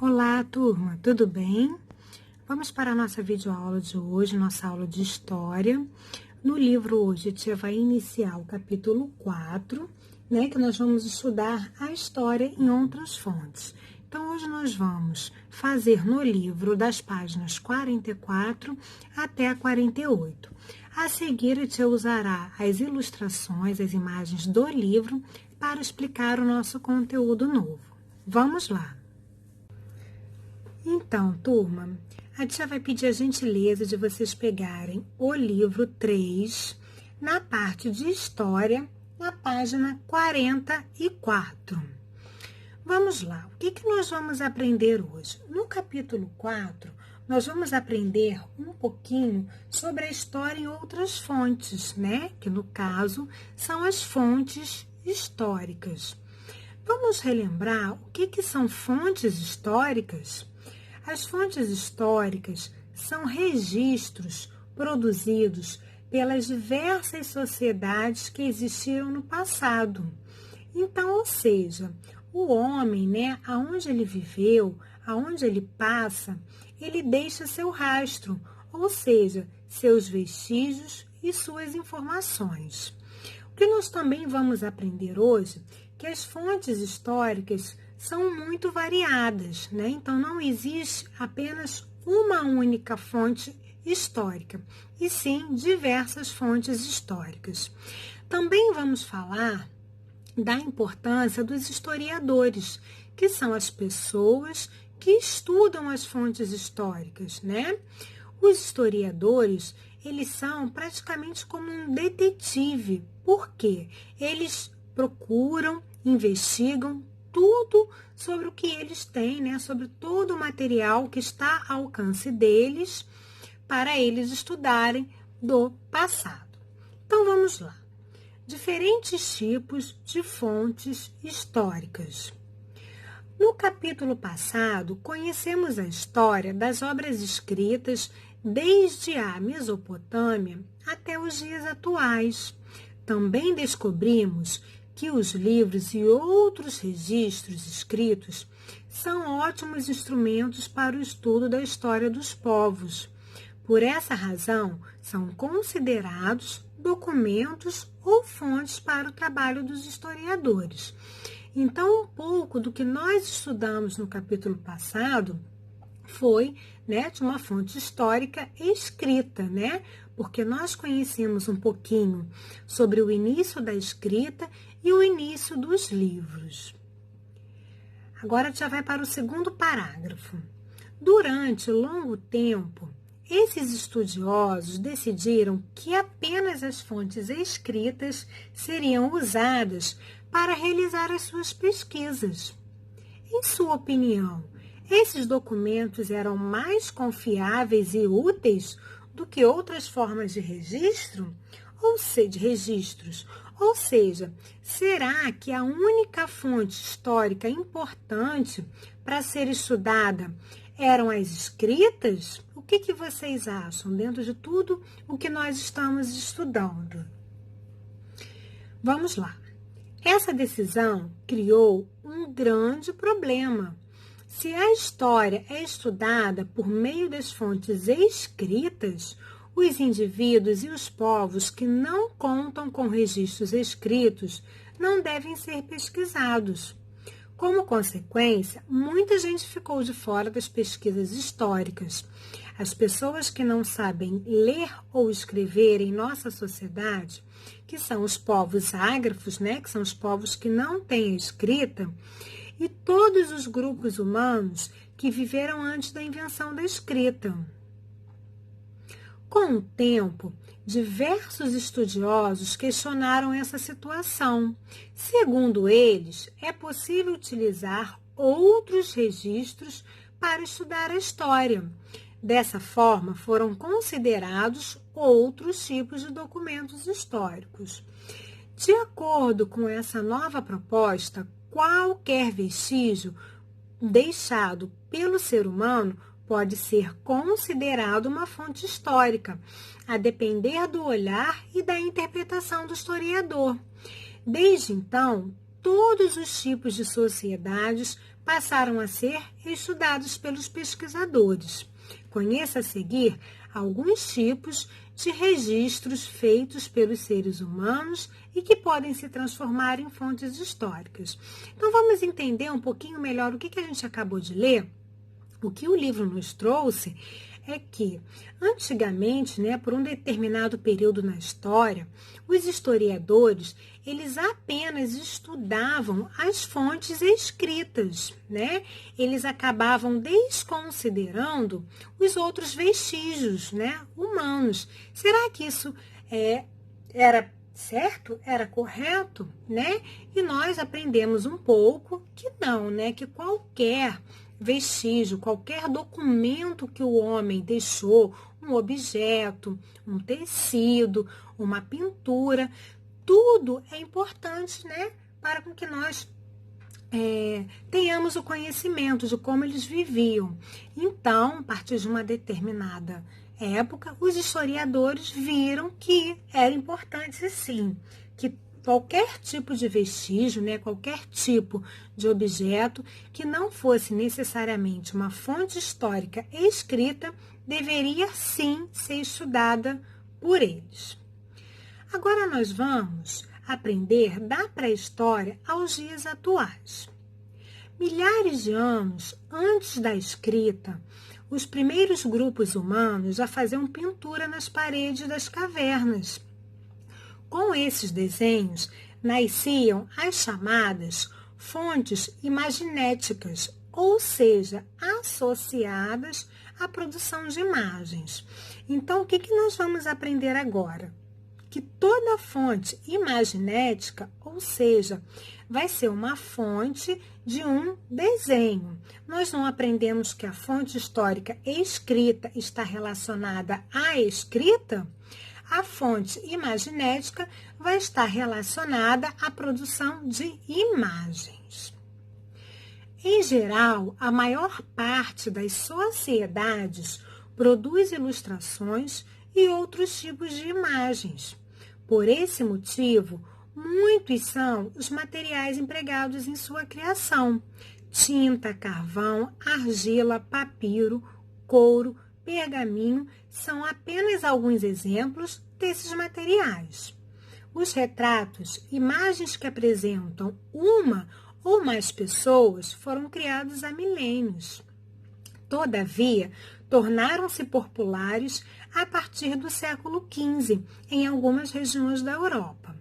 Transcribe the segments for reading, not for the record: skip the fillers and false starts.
Olá, turma, tudo bem? Vamos para a nossa videoaula de hoje, nossa aula de História. No livro hoje, a tia vai iniciar o capítulo 4, que nós vamos estudar a história em outras fontes. Então, hoje nós vamos fazer no livro das páginas 44 até a 48. A seguir, a tia usará as ilustrações, as imagens do livro para explicar o nosso conteúdo novo. Vamos lá! Então, turma, a tia vai pedir a gentileza de vocês pegarem o livro 3, na parte de História, na página 44. Vamos lá, o que nós vamos aprender hoje? No capítulo 4, nós vamos aprender um pouquinho sobre a história em outras fontes, que no caso são as fontes históricas. Vamos relembrar o que são fontes históricas? As fontes históricas são registros produzidos pelas diversas sociedades que existiram no passado. Então, ou seja, o homem, aonde ele viveu, aonde ele passa, ele deixa seu rastro, ou seja, seus vestígios e suas informações. O que nós também vamos aprender hoje é que as fontes históricas são muito variadas, Então, não existe apenas uma única fonte histórica, e sim diversas fontes históricas. Também vamos falar da importância dos historiadores, que são as pessoas que estudam as fontes históricas, Os historiadores, eles são praticamente como um detetive, porque eles procuram, investigam tudo sobre o que eles têm, sobre todo o material que está ao alcance deles, para eles estudarem do passado. Então, vamos lá. Diferentes tipos de fontes históricas. No capítulo passado, conhecemos a história das obras escritas desde a Mesopotâmia até os dias atuais. Também descobrimos que os livros e outros registros escritos são ótimos instrumentos para o estudo da história dos povos. Por essa razão, são considerados documentos ou fontes para o trabalho dos historiadores. Então, um pouco do que nós estudamos no capítulo passado foi de uma fonte histórica escrita, porque nós conhecemos um pouquinho sobre o início da escrita e o início dos livros. Agora já vai para o segundo parágrafo. Durante longo tempo, esses estudiosos decidiram que apenas as fontes escritas seriam usadas para realizar as suas pesquisas. Em sua opinião, esses documentos eram mais confiáveis e úteis do que outras formas de registro? Ou seja, será que a única fonte histórica importante para ser estudada eram as escritas? O que vocês acham dentro de tudo o que nós estamos estudando? Vamos lá. Essa decisão criou um grande problema. Se a história é estudada por meio das fontes escritas, os indivíduos e os povos que não contam com registros escritos não devem ser pesquisados. Como consequência, muita gente ficou de fora das pesquisas históricas. As pessoas que não sabem ler ou escrever em nossa sociedade, que são os povos ágrafos, que são os povos que não têm escrita, e todos os grupos humanos que viveram antes da invenção da escrita. Com o tempo, diversos estudiosos questionaram essa situação. Segundo eles, é possível utilizar outros registros para estudar a história. Dessa forma, foram considerados outros tipos de documentos históricos. De acordo com essa nova proposta, qualquer vestígio deixado pelo ser humano pode ser considerado uma fonte histórica, a depender do olhar e da interpretação do historiador. Desde então, todos os tipos de sociedades passaram a ser estudados pelos pesquisadores. Conheça a seguir alguns tipos de registros feitos pelos seres humanos e que podem se transformar em fontes históricas. Então, vamos entender um pouquinho melhor o que a gente acabou de ler. O que o livro nos trouxe é que, antigamente, por um determinado período na história, os historiadores, eles apenas estudavam as fontes escritas, Eles acabavam desconsiderando os outros vestígios, humanos. Será que isso era certo? Era correto, E nós aprendemos um pouco que não, que qualquer vestígio, qualquer documento que o homem deixou, um objeto, um tecido, uma pintura, tudo é importante, para que nós tenhamos o conhecimento de como eles viviam. Então, a partir de uma determinada época, os historiadores viram que era importante, sim, que qualquer tipo de vestígio, qualquer tipo de objeto que não fosse necessariamente uma fonte histórica escrita, deveria sim ser estudada por eles. Agora nós vamos aprender da pré-história aos dias atuais. Milhares de anos antes da escrita, os primeiros grupos humanos já faziam pintura nas paredes das cavernas. Com esses desenhos, nasciam as chamadas fontes imaginéticas, ou seja, associadas à produção de imagens. Então, o que nós vamos aprender agora? Que toda fonte imaginética, ou seja, vai ser uma fonte de um desenho. Nós não aprendemos que a fonte histórica escrita está relacionada à escrita? A fonte imaginética vai estar relacionada à produção de imagens. Em geral, a maior parte das sociedades produz ilustrações e outros tipos de imagens. Por esse motivo, muitos são os materiais empregados em sua criação: tinta, carvão, argila, papiro, couro, pergaminho são apenas alguns exemplos desses materiais. Os retratos, imagens que apresentam uma ou mais pessoas, foram criados há milênios. Todavia, tornaram-se populares a partir do século XV, em algumas regiões da Europa.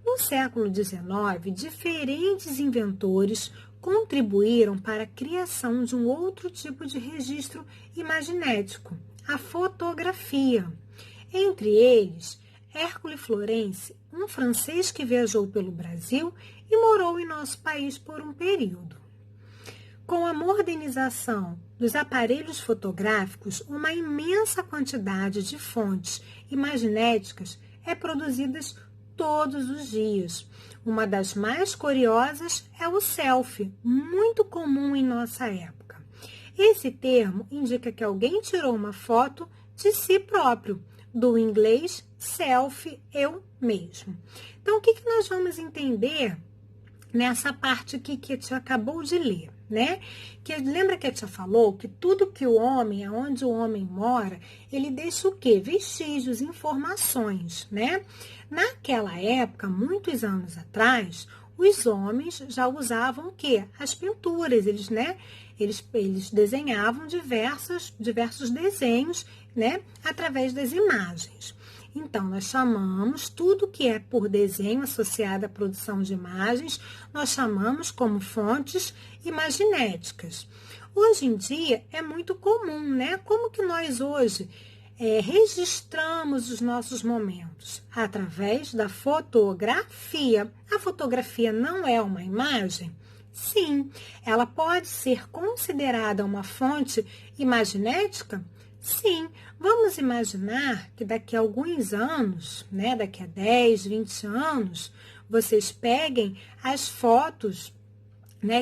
No século XIX, diferentes inventores contribuíram para a criação de um outro tipo de registro imaginético, a fotografia. Entre eles, Hercule Florence, um francês que viajou pelo Brasil e morou em nosso país por um período. Com a modernização dos aparelhos fotográficos, uma imensa quantidade de fontes imaginéticas é produzida todos os dias. Uma das mais curiosas é o selfie, muito comum em nossa época. Esse termo indica que alguém tirou uma foto de si próprio, do inglês selfie, eu mesmo. Então, o que nós vamos entender nessa parte aqui que a tia acabou de ler, Que lembra que a tia falou que tudo que o homem, aonde o homem mora, ele deixa o quê? Vestígios, informações, Naquela época, muitos anos atrás, os homens já usavam o quê? As pinturas, eles desenhavam diversos desenhos, através das imagens. Então, nós chamamos tudo que é por desenho associado à produção de imagens, nós chamamos como fontes imaginéticas. Hoje em dia é muito comum, Como que nós hoje registramos os nossos momentos? Através da fotografia. A fotografia não é uma imagem? Sim, ela pode ser considerada uma fonte imaginética? Sim, vamos imaginar que daqui a alguns anos, daqui a 10, 20 anos, vocês peguem as fotos,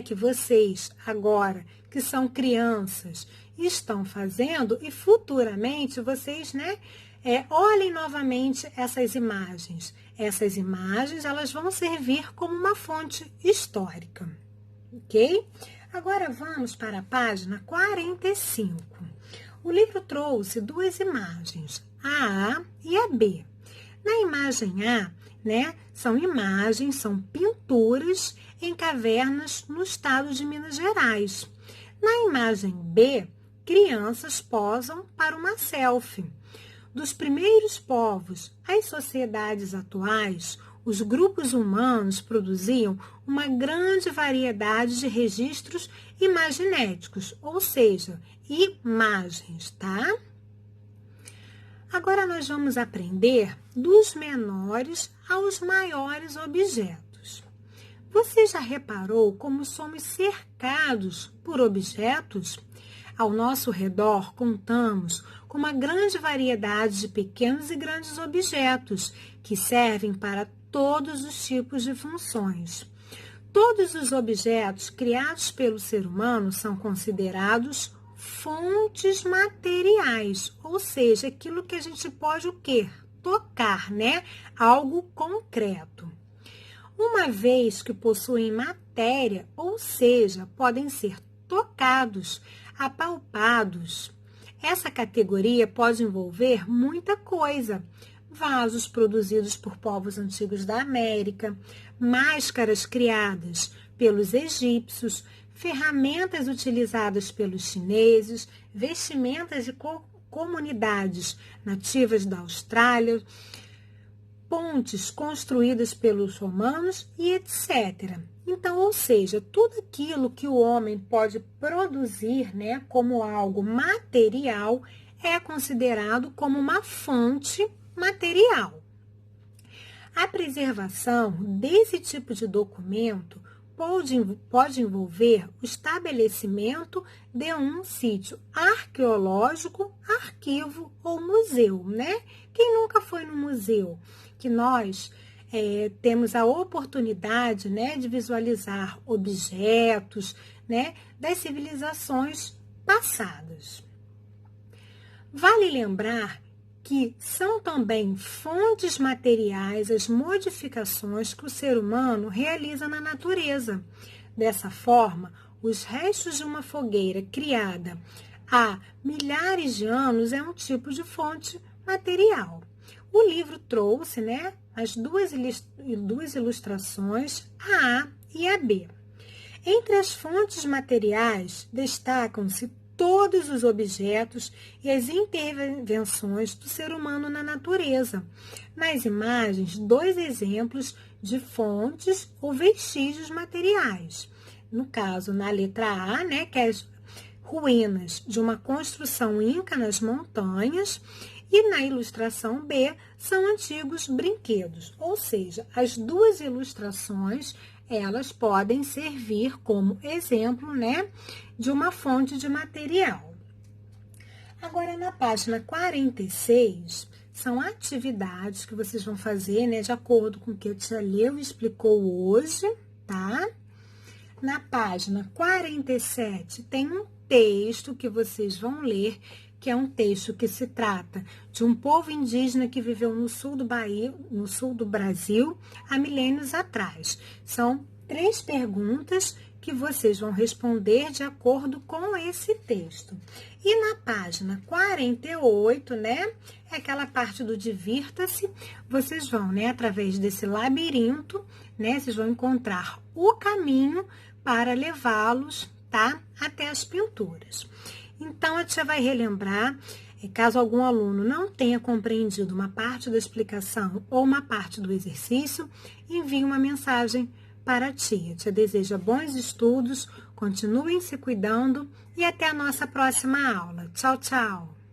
que vocês agora, que são crianças, estão fazendo e futuramente vocês, Olhem novamente essas imagens. Essas imagens, elas vão servir como uma fonte histórica, ok? Agora vamos para a página 45. O livro trouxe duas imagens, a A e a B. Na imagem A, são pinturas em cavernas no estado de Minas Gerais. Na imagem B, crianças posam para uma selfie. Dos primeiros povos às sociedades atuais, os grupos humanos produziam uma grande variedade de registros imaginéticos, ou seja, imagens, tá? Agora nós vamos aprender dos menores aos maiores objetos. Você já reparou como somos cercados por objetos? Ao nosso redor, contamos com uma grande variedade de pequenos e grandes objetos que servem para todos os tipos de funções. Todos os objetos criados pelo ser humano são considerados fontes materiais, ou seja, aquilo que a gente pode o quê? Tocar, Algo concreto. Uma vez que possuem matéria, ou seja, podem ser tocados, apalpados. Essa categoria pode envolver muita coisa. Vasos produzidos por povos antigos da América, máscaras criadas pelos egípcios, ferramentas utilizadas pelos chineses, vestimentas de comunidades nativas da Austrália, pontes construídas pelos romanos e etc. Então, ou seja, tudo aquilo que o homem pode produzir, como algo material, é considerado como uma fonte material. A preservação desse tipo de documento pode envolver o estabelecimento de um sítio arqueológico, arquivo ou museu, Quem nunca foi no museu? Que nós temos a oportunidade, de visualizar objetos, das civilizações passadas. Vale lembrar que são também fontes materiais as modificações que o ser humano realiza na natureza. Dessa forma, os restos de uma fogueira criada há milhares de anos é um tipo de fonte material. O livro trouxe, as duas ilustrações, a A e a B. Entre as fontes materiais, destacam-se todos os objetos e as intervenções do ser humano na natureza. Nas imagens, 2 exemplos de fontes ou vestígios materiais. No caso, na letra A, que é as ruínas de uma construção inca nas montanhas, e na ilustração B, são antigos brinquedos. Ou seja, as duas ilustrações, elas podem servir como exemplo, de uma fonte de material. Agora, na página 46, são atividades que vocês vão fazer, de acordo com o que a tia Leu explicou hoje, tá? Na página 47, tem um texto que vocês vão ler, que é um texto que se trata de um povo indígena que viveu no sul do Brasil, há milênios atrás. São 3 perguntas que vocês vão responder de acordo com esse texto. E na página 48, é aquela parte do divirta-se, vocês vão, através desse labirinto, vocês vão encontrar o caminho para levá-los, tá, até as pinturas. Então, a tia vai relembrar, caso algum aluno não tenha compreendido uma parte da explicação ou uma parte do exercício, envie uma mensagem para a tia. A tia deseja bons estudos, continuem se cuidando e até a nossa próxima aula. Tchau, tchau!